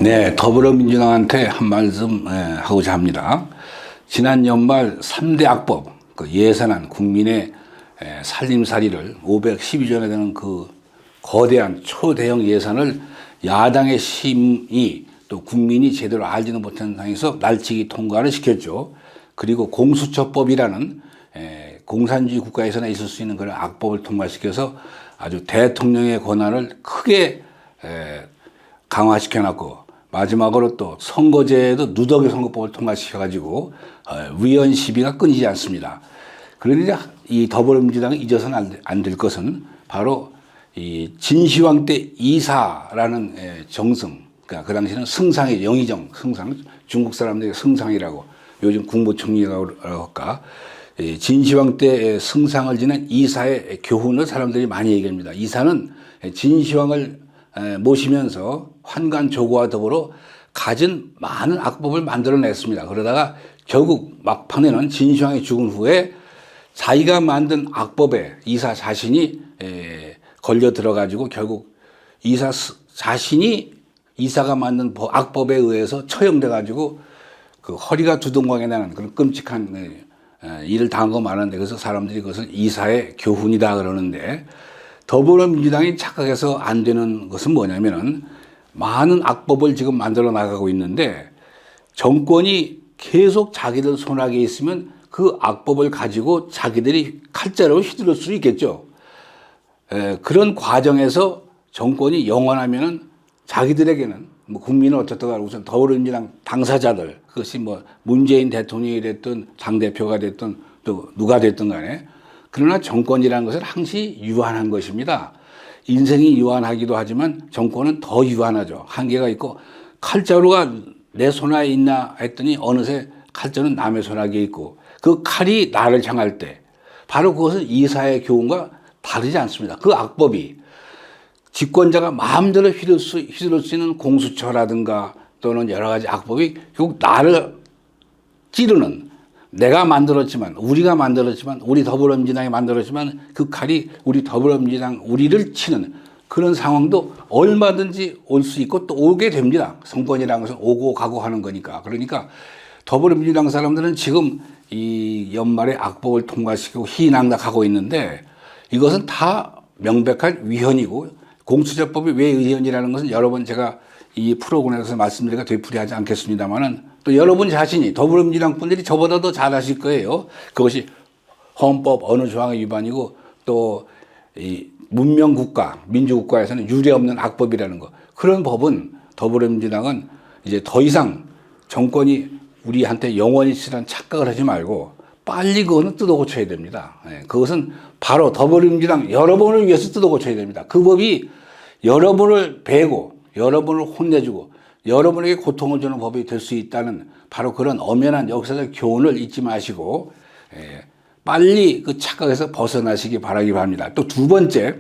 네, 더불어민주당한테 한 말씀 하고자 합니다. 지난 연말 3대 악법, 그 예산안, 국민의 살림살이를 512조나 되는 그 거대한 초대형 예산을 야당의 심의 또 국민이 제대로 알지는 못한 상황에서 날치기 통과를 시켰죠. 그리고 공수처법이라는 공산주의 국가에서나 있을 수 있는 그런 악법을 통과시켜서 아주 대통령의 권한을 크게 강화시켜놨고, 마지막으로 또 선거제도 누더기 선거법을 통과시켜가지고 위헌 시비가 끊이지 않습니다. 그런데 이 더불어민주당이 잊어서는 안 될 것은 바로 이 진시황 때 이사라는 정승, 그러니까 그 당시는 승상이 영의정 승상, 중국 사람들이 승상이라고, 요즘 국무총리라고 할까, 진시황 때 승상을 지낸 이사의 교훈을 사람들이 많이 얘기합니다. 이사는 진시황을 모시면서 환관 조고와 더불어 갖은 많은 악법을 만들어냈습니다. 그러다가 결국 막판에는 진시황이 죽은 후에 자기가 만든 악법에 이사 자신이 걸려 들어가지고 결국 이사 자신이 이사가 만든 악법에 의해서 처형돼 가지고 그 허리가 두동강에 나는 그런 끔찍한 일을 당한 거 많은데, 그래서 사람들이 그것을 이사의 교훈이다 그러는데, 더불어민주당이 착각해서 안 되는 것은 뭐냐면은 많은 악법을 지금 만들어 나가고 있는데 정권이 계속 자기들 손아귀에 있으면 그 악법을 가지고 자기들이 칼자루로 휘두를 수 있겠죠. 그런 과정에서 정권이 영원하면은 자기들에게는 뭐 국민은 어쨌든 우선 더불어민주당 당사자들, 그것이 뭐 문재인 대통령이 됐든 당대표가 됐든 또 누가 됐든 간에, 그러나 정권이라는 것은 항시 유한한 것입니다. 인생이 유한하기도 하지만 정권은 더 유한하죠. 한계가 있고, 칼자루가 내 손아에 있나 했더니 어느새 칼자루는 남의 손아귀에 있고, 그 칼이 나를 향할 때 바로 그것은 이사의 교훈과 다르지 않습니다. 그 악법이 집권자가 마음대로 휘두를 수 있는 공수처라든가 또는 여러 가지 악법이 결국 나를 찌르는, 내가 만들었지만, 우리가 만들었지만, 우리 더불어민주당이 만들었지만 그 칼이 우리 더불어민주당, 우리를 치는 그런 상황도 얼마든지 올 수 있고 또 오게 됩니다. 정권이라는 것은 오고 가고 하는 거니까. 그러니까 더불어민주당 사람들은 지금 이 연말에 악법을 통과시키고 희낙낙하고 있는데, 이것은 다 명백한 위헌이고, 공수처법이 왜 위헌이라는 것은 여러 번 제가 이 프로그램에서 말씀드리기가 되풀이하지 않겠습니다만은, 또 여러분 자신이 더불어민주당 분들이 저보다 더 잘 아실 거예요. 그것이 헌법 어느 조항의 위반이고 또 이 문명국가, 민주국가에서는 유례없는 악법이라는 거. 그런 법은 더불어민주당은 이제 더 이상 정권이 우리한테 영원히 치라는 착각을 하지 말고 빨리 그거는 뜯어 고쳐야 됩니다. 그것은 바로 더불어민주당 여러분을 위해서 뜯어 고쳐야 됩니다. 그 법이 여러분을 베고 여러분을 혼내주고 여러분에게 고통을 주는 법이 될 수 있다는 바로 그런 엄연한 역사적 교훈을 잊지 마시고 빨리 그 착각에서 벗어나시기 바라기 바랍니다. 또 두 번째,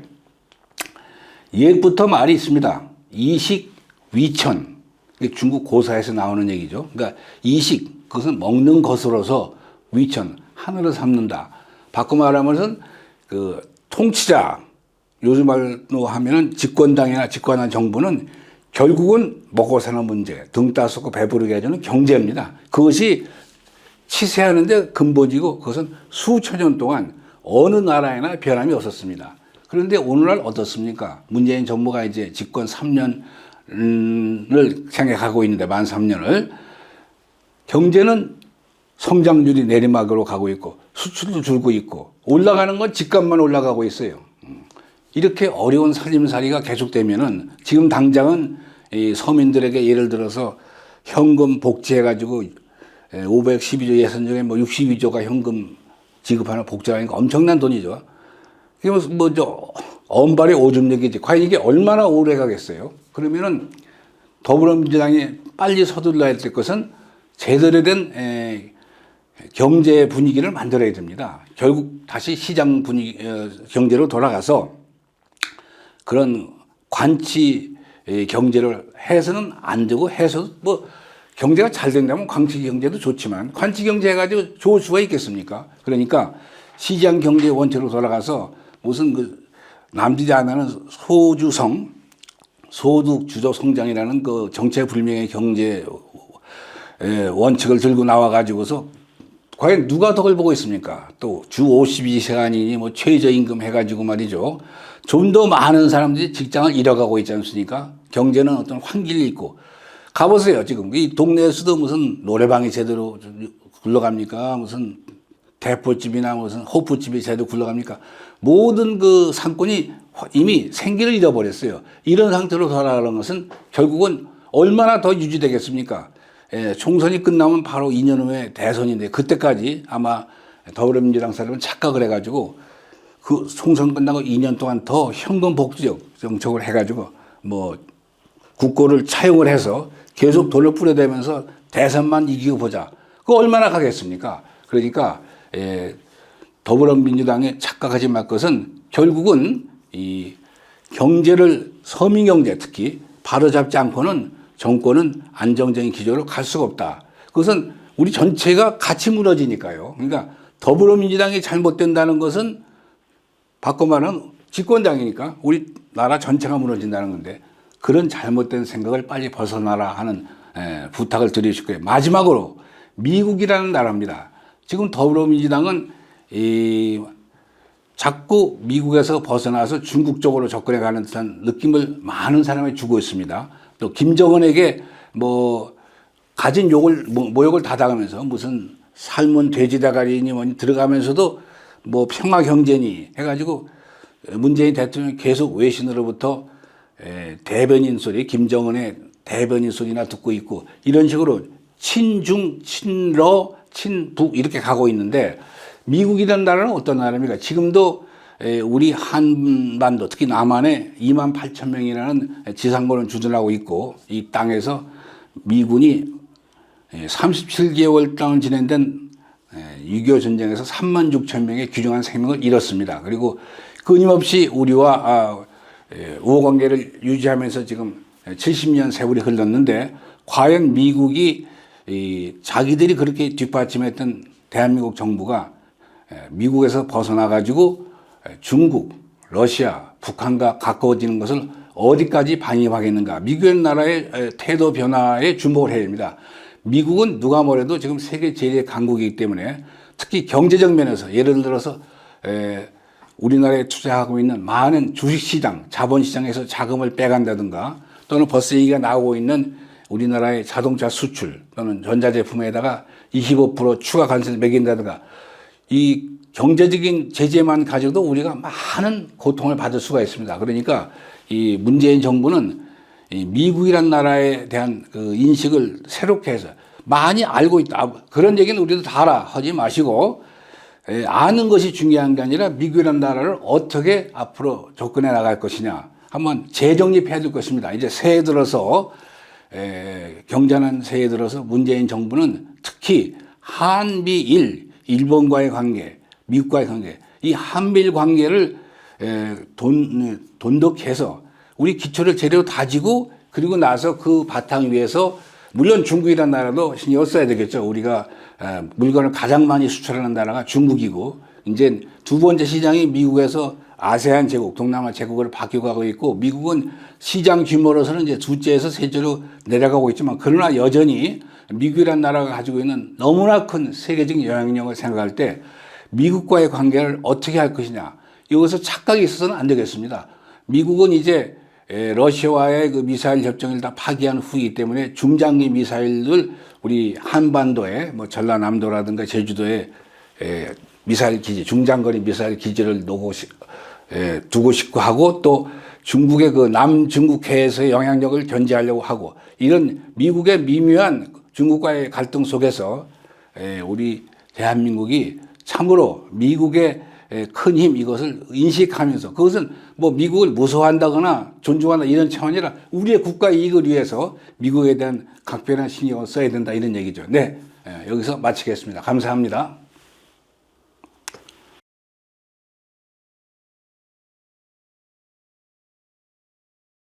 옛부터 말이 있습니다. 이식, 위천. 중국 고사에서 나오는 얘기죠. 그러니까 이식, 그것은 먹는 것으로서, 위천, 하늘을 삼는다. 바꿔 말하면은 그 통치자, 요즘 말로 하면은 집권당이나 집권한 정부는 결국은 먹고 사는 문제, 등 따숩고 배부르게 해주는 경제입니다. 그것이 치세하는데 근본이고, 그것은 수천 년 동안 어느 나라에나 변함이 없었습니다. 그런데 오늘날 어떻습니까? 문재인 정부가 이제 집권 3년을 생각하고 있는데, 만 3년을. 경제는 성장률이 내리막으로 가고 있고, 수출도 줄고 있고, 올라가는 건 집값만 올라가고 있어요. 이렇게 어려운 살림살이가 계속되면은 지금 당장은 이 서민들에게 예를 들어서 현금 복지해가지고 512조 예산 중에 뭐 62조가 현금 지급하는 복지하니까 엄청난 돈이죠. 이게 뭐저 언발의 오줌 얘기지. 과연 이게 얼마나 오래 가겠어요? 그러면은 더불어민주당이 빨리 서둘러야 될 것은 제대로 된 경제 분위기를 만들어야 됩니다. 결국 다시 시장 분위기, 경제로 돌아가서 그런 관치 경제를 해서는 안 되고, 해서 뭐 경제가 잘 된다면 관치 경제도 좋지만 관치 경제 해가지고 좋을 수가 있겠습니까? 그러니까 시장 경제 원칙으로 돌아가서 무슨 그 남들이 안 하는 소주성, 소득 주도 성장이라는 그 정체불명의 경제 원칙을 들고 나와 가지고서 과연 누가 덕을 보고 있습니까? 또 주 52시간이니 뭐 최저임금 해가지고 말이죠. 좀 더 많은 사람들이 직장을 잃어가고 있지 않습니까? 경제는 어떤 환기를 있고 가보세요. 지금 이 동네에서도 무슨 노래방이 제대로 굴러갑니까? 무슨 대포집이나 무슨 호프집이 제대로 굴러갑니까? 모든 그 상권이 이미 생기를 잃어버렸어요. 이런 상태로 돌아가는 것은 결국은 얼마나 더 유지되겠습니까? 총선이 끝나면 바로 2년 후에 대선인데 그때까지 아마 더불어민주당 사람은 착각을 해가지고 그 총선 끝나고 2년 동안 더 현금 복지적 정책을 해가지고 뭐 국고를 차용을 해서 계속 돈을 뿌려대면서 대선만 이기고 보자. 그거 얼마나 가겠습니까? 그러니까 더불어민주당에 착각하지 말 것은 결국은 이 경제를 서민경제 특히 바로잡지 않고는 정권은 안정적인 기조로 갈 수가 없다. 그것은 우리 전체가 같이 무너지니까요. 그러니까 더불어민주당이 잘못된다는 것은 바꿔 말하면 집권당이니까 우리 나라 전체가 무너진다는 건데 그런 잘못된 생각을 빨리 벗어나라 하는 부탁을 드리고 싶고요. 마지막으로 미국이라는 나라입니다. 지금 더불어민주당은 자꾸 미국에서 벗어나서 중국 쪽으로 접근해 가는 듯한 느낌을 많은 사람이 주고 있습니다. 또 김정은에게 뭐 가진 욕을 모욕을 다 당하면서 무슨 삶은 돼지 다가리니 뭐니 들어가면서도 뭐 평화 경제니 해가지고 문재인 대통령이 계속 외신으로부터 대변인 소리, 김정은의 대변인 소리나 듣고 있고 이런 식으로 친중, 친러, 친북 이렇게 가고 있는데 미국이라는 나라는 어떤 나라입니까? 지금도 우리 한반도 특히 남한에 28,000명이라는 지상군을 주둔하고 있고 이 땅에서 미군이 37개월 동안 진행된 6.25 전쟁에서 36,000명의 귀중한 생명을 잃었습니다. 그리고 끊임없이 우리와 우호관계를 유지하면서 지금 70년 세월이 흘렀는데 과연 미국이 자기들이 그렇게 뒷받침했던 대한민국 정부가 미국에서 벗어나가지고 중국, 러시아, 북한과 가까워지는 것을 어디까지 방임하겠는가. 미국 나라의 태도 변화에 주목을 해야 됩니다. 미국은 누가 뭐래도 지금 세계 제1의 강국이기 때문에 특히 경제적 면에서 예를 들어서 우리나라에 투자하고 있는 많은 주식시장, 자본시장에서 자금을 빼간다든가 또는 벌써 얘기가 나오고 있는 우리나라의 자동차 수출 또는 전자제품에다가 25% 추가 관세를 매긴다든가 이 경제적인 제재만 가져도 우리가 많은 고통을 받을 수가 있습니다. 그러니까 이 문재인 정부는 이 미국이란 나라에 대한 그 인식을 새롭게 해서 많이 알고 있다. 그런 얘기는 우리도 다 알아. 하지 마시고 아는 것이 중요한 게 아니라 미국이란 나라를 어떻게 앞으로 접근해 나갈 것이냐. 한번 재정립해야 될 것입니다. 이제 새해 들어서 경제하는 새해 들어서 문재인 정부는 특히 한미일, 일본과의 관계, 미국과의 관계, 이 한미일 관계를 돈독해서 우리 기초를 제대로 다지고 그리고 나서 그 바탕 위에서 물론 중국이라는 나라도 신경 써야 되겠죠. 우리가 물건을 가장 많이 수출하는 나라가 중국이고 이제 두 번째 시장이 미국에서 아세안 제국, 동남아 제국으로 바뀌어가고 있고 미국은 시장 규모로서는 이제 둘째에서 셋째로 내려가고 있지만 그러나 여전히 미국이라는 나라가 가지고 있는 너무나 큰 세계적인 영향력을 생각할 때 미국과의 관계를 어떻게 할 것이냐. 여기서 착각이 있어서는 안 되겠습니다. 미국은 이제 러시아와의 그 미사일 협정을 다 파기한 후이기 때문에 중장기 미사일을 우리 한반도에 뭐 전라남도라든가 제주도에 미사일 기지, 중장거리 미사일 기지를 두고 싶고 하고 또 중국의 그 남중국해에서의 영향력을 견제하려고 하고 이런 미국의 미묘한 중국과의 갈등 속에서 우리 대한민국이 참으로 미국의 큰 힘 이것을 인식하면서 그것은 뭐 미국을 무서워한다거나 존중한다 이런 차원이 아니라 우리의 국가 이익을 위해서 미국에 대한 각별한 신경을 써야 된다 이런 얘기죠. 네, 여기서 마치겠습니다. 감사합니다.